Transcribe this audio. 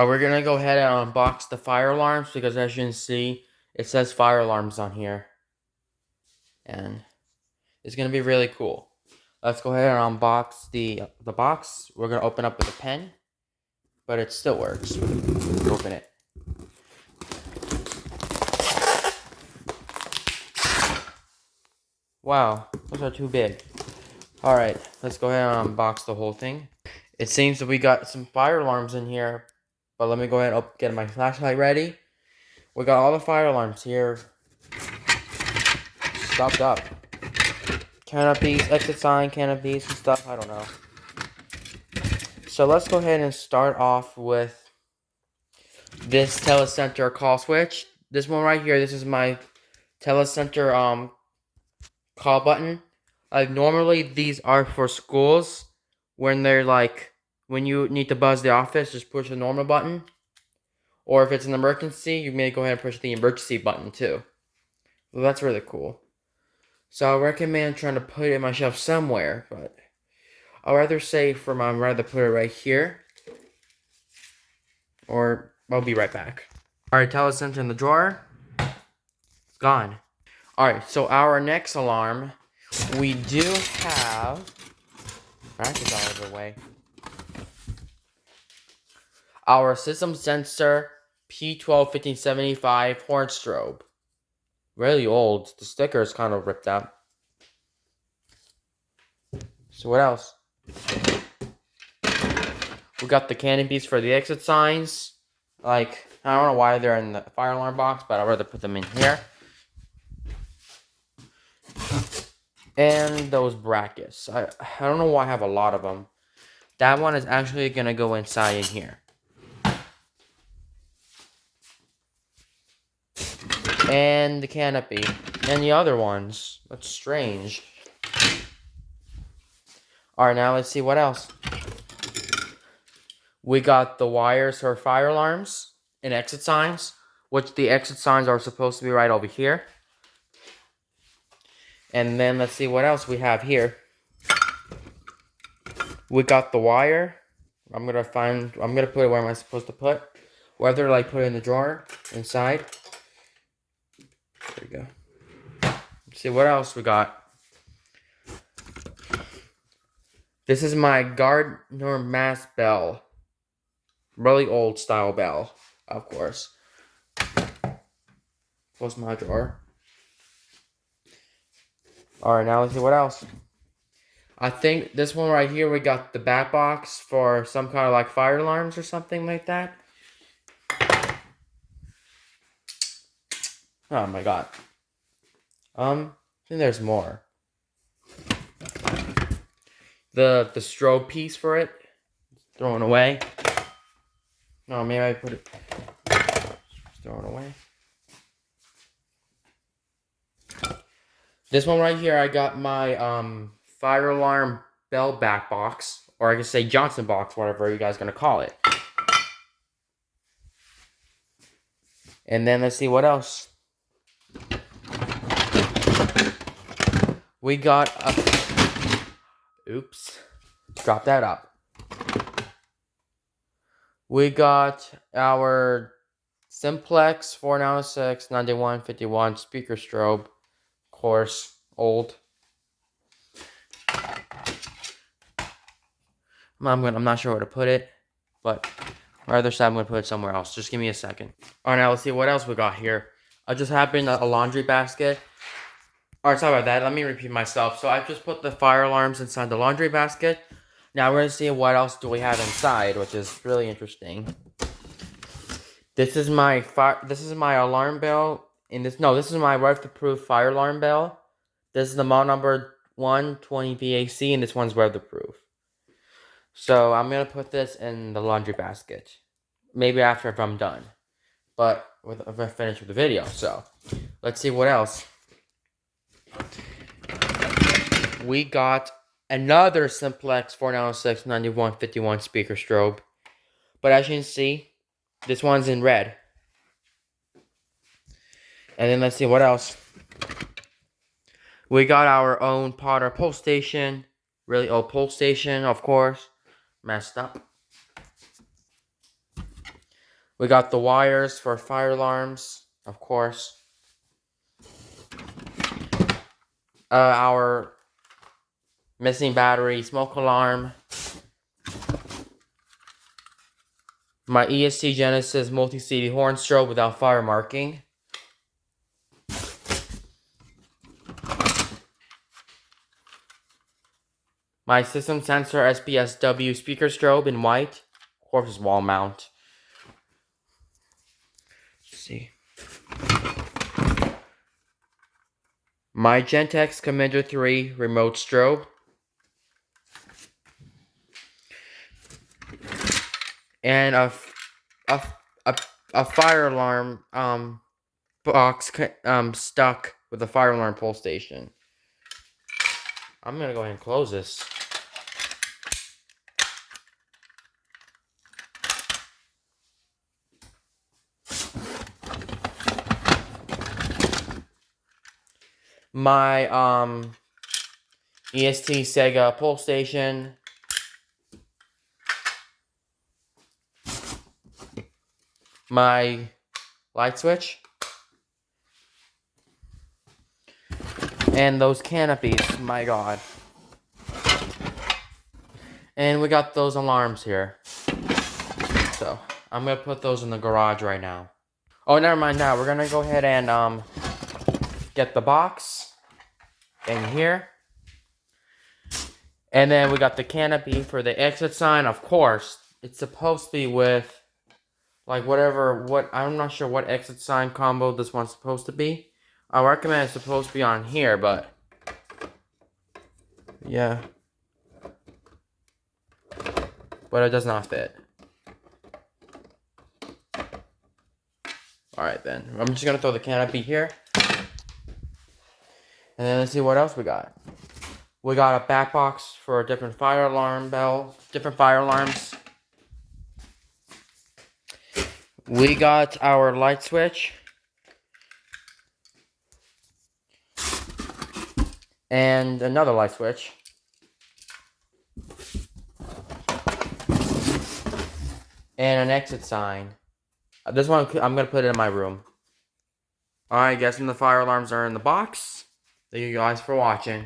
We're gonna go ahead and unbox the fire alarms because as you can see, it says fire alarms on here. And it's gonna be really cool. Let's go ahead and unbox the box. We're gonna open up with a pen, but it still works. Open it. Wow, those are too big. Alright, let's go ahead and unbox the whole thing. It seems that we got some fire alarms in here, but let me go ahead and get my flashlight ready. We got all the fire alarms here stocked up. Canopies, exit sign, canopies and stuff, I don't know. So let's go ahead and start off with this telecenter call switch. This one right here, this is my telecenter call button. Like normally these are for schools when they're like when you need to buzz the office, just push the normal button. Or if it's an emergency, you may go ahead and push the emergency button too. Well, that's really cool. So I recommend trying to put it in my shelf somewhere, but I'd rather say I'd rather put it right here. Or I'll be right back. Alright, telecenter in the drawer. It's gone. Alright, so our next alarm, we do have scratches all over the way. Our system sensor P121575 horn strobe. Really old. The sticker is kind of ripped out. So what else? We got the canopies for the exit signs. Like, I don't know why they're in the fire alarm box, but I'd rather put them in here. And those brackets. I don't know why I have a lot of them. That one is actually going to go inside in here. And the canopy. And the other ones. That's strange. Alright, now let's see what else. We got the wires for fire alarms and exit signs. Which the exit signs are supposed to be right over here. And then let's see what else we have here. We got the wire. I'm gonna put it where am I supposed to put. Whether like put it in the drawer inside. There we go. Let's see what else we got. This is my Gardner mass bell. Really old style bell, of course. Close my drawer. Alright, now let's see what else. I think this one right here, we got the bat box for some kind of like fire alarms or something like that. Oh my god. I think there's more. The strobe piece for it. Thrown away. No, maybe I put it. Thrown away. This one right here, I got my fire alarm bell back box, or I can say Johnson box, whatever you guys gonna call it. And then let's see what else. We got oops, drop that up. We got our Simplex 496 9151 speaker strobe. Of course, old. I'm not sure where to put it, but rather side I'm gonna put it somewhere else. Just give me a second. All right, now let's see what else we got here. I just happened a laundry basket. All right, sorry about that. Let me repeat myself. So I just put the fire alarms inside the laundry basket. Now we're gonna see what else do we have inside, which is really interesting. This is my alarm bell. This is my weatherproof fire alarm bell. This is the model number 120 VAC, and this one's weatherproof. So I'm gonna put this in the laundry basket. Maybe after if I'm done. But if I finish with the video. So let's see what else. We got another Simplex 496 9151 speaker strobe. But as you can see, this one's in red. And then let's see what else. We got our own Potter pole station. Really old pole station, of course. Messed up. We got the wires for fire alarms, of course. Our missing battery, smoke alarm. My EST Genesis multi-CD horn strobe without fire marking. My system sensor SPSW speaker strobe in white. Of course, it's wall mount. Let's see. My Gentex Commander 3 remote strobe. And a fire alarm box stuck with a fire alarm pull station. I'm gonna go ahead and close this. My EST Sega pull station. My light switch. And those canopies, my god. And we got those alarms here. So, I'm gonna put those in the garage right now. Oh, never mind now. We're gonna go ahead and get the box in here. And then we got the canopy for the exit sign. Of course, it's supposed to be with like I'm not sure what exit sign combo this one's supposed to be. I recommend it's supposed to be on here, but yeah. But it does not fit. Alright then. I'm just gonna throw the canopy here. And then let's see what else we got. We got a bat box for a different fire alarm bell, different fire alarms. We got our light switch. And another light switch. And an exit sign. This one, I'm going to put it in my room. Alright, guessing the fire alarms are in the box. Thank you guys for watching.